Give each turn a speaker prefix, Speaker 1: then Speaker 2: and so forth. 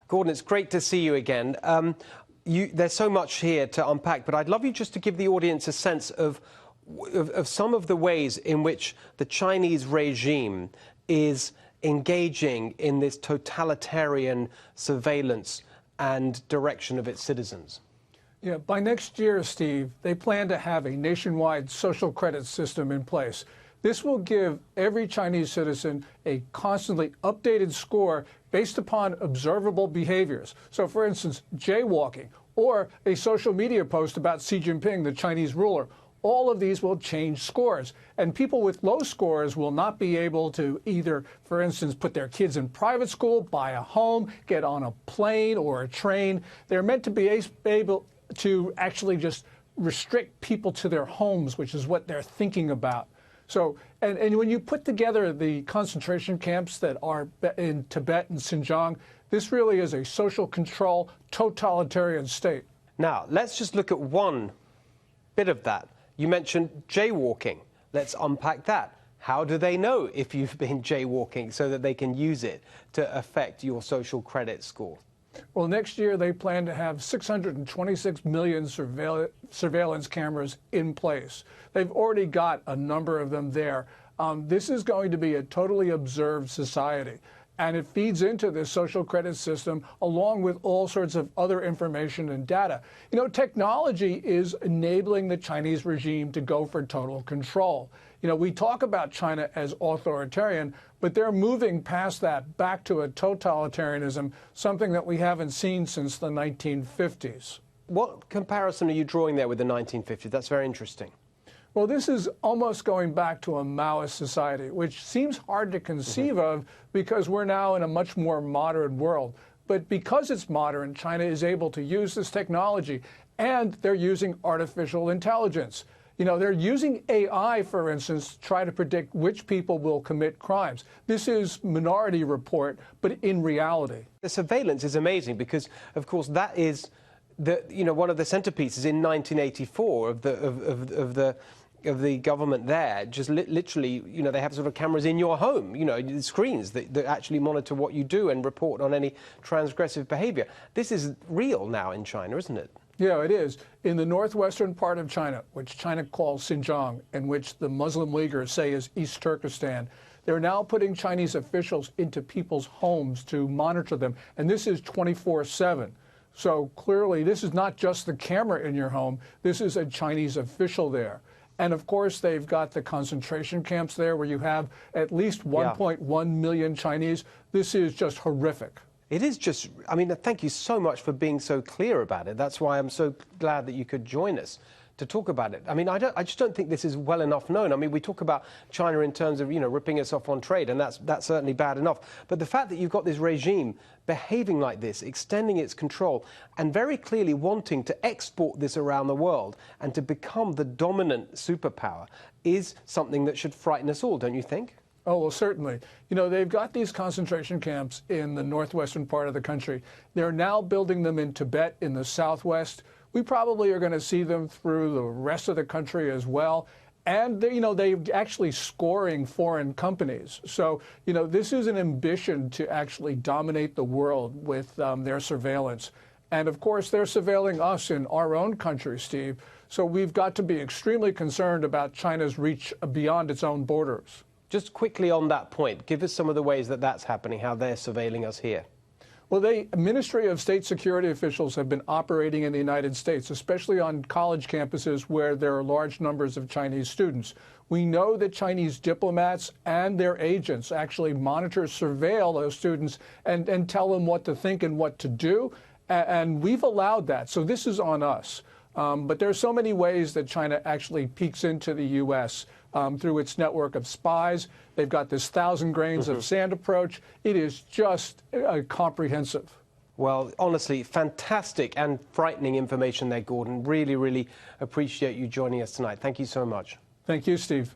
Speaker 1: Gordon, it's great to see you again. There's so much here to unpack, but I'd love you just to give the audience a sense of some of the ways in which the Chinese regime is engaging in this totalitarian surveillance and direction of its citizens.
Speaker 2: Yeah, by next year, Steve, they plan to have a nationwide social credit system in place. This will give every Chinese citizen a constantly updated score based upon observable behaviors. So, for instance, jaywalking or a social media post about Xi Jinping, the Chinese ruler. All of these will change scores. And people with low scores will not be able to either, for instance, put their kids in private school, buy a home, get on a plane or a train. They're meant to be able to actually just restrict people to their homes, which is what they're thinking about. So, and when you put together the concentration camps that are in Tibet and Xinjiang, this really is a social control, totalitarian state.
Speaker 1: Now, let's just look at one bit of that. You mentioned jaywalking. Let's unpack that. How do they know if you've been jaywalking so that they can use it to affect your social credit score?
Speaker 2: Well, next year they plan to have 626 million surveillance cameras in place. They've already got a number of them there. This is going to be a totally observed society. And it feeds into this social credit system along with all sorts of other information and data. You know, technology is enabling the Chinese regime to go for total control. You know, we talk about China as authoritarian, but they're moving past that back to a totalitarianism, something that we haven't seen since the 1950s.
Speaker 1: What comparison are you drawing there with the 1950s? That's very interesting.
Speaker 2: Well, this is almost going back to a Maoist society, which seems hard to conceive of because we're now in a much more modern world. But because it's modern, China is able to use this technology, and they're using artificial intelligence. You know, they're using AI, for instance, to try to predict which people will commit crimes. This is Minority Report, but in reality.
Speaker 1: The surveillance is amazing because, of course, that is one of the centerpieces in 1984 of the government there. Just literally, you know, they have sort of cameras in your home, you know, screens that actually monitor what you do and report on any transgressive behavior. This is real now in China, isn't it?
Speaker 2: Yeah, it is. In the northwestern part of China, which China calls Xinjiang, and which the Muslim Uyghurs say is East Turkestan, they're now putting Chinese officials into people's homes to monitor them. And this is 24/7. So clearly, this is not just the camera in your home. This is a Chinese official there. And of course, they've got the concentration camps there where you have at least 1.1 million Chinese. This is just horrific.
Speaker 1: It is just, I mean, thank you so much for being so clear about it. That's why I'm so glad that you could join us to talk about it. I mean, I just don't think this is well enough known. I mean, we talk about China in terms of, you know, ripping us off on trade, and that's certainly bad enough. But the fact that you've got this regime behaving like this, extending its control, and very clearly wanting to export this around the world and to become the dominant superpower is something that should frighten us all, don't you think?
Speaker 2: Oh, well, certainly. You know, they've got these concentration camps in the northwestern part of the country. They're now building them in Tibet in the southwest. We probably are going to see them through the rest of the country as well. And, you know, they're actually scoring foreign companies. So, you know, this is an ambition to actually dominate the world with their surveillance. And, of course, they're surveilling us in our own country, Steve. So we've got to be extremely concerned about China's reach beyond its own borders.
Speaker 1: Just quickly on that point, give us some of the ways that that's happening, how they're surveilling us here.
Speaker 2: Well, the Ministry of State Security officials have been operating in the United States, especially on college campuses where there are large numbers of Chinese students. We know that Chinese diplomats and their agents actually monitor, surveil those students and tell them what to think and what to do. And we've allowed that. So this is on us. But there are so many ways that China actually peeks into the U.S. Through its network of spies. They've got this 1,000 grains of sand approach. It is just comprehensive.
Speaker 1: Well, honestly, fantastic and frightening information there, Gordon. Really, really appreciate you joining us tonight. Thank you so much.
Speaker 2: Thank you, Steve.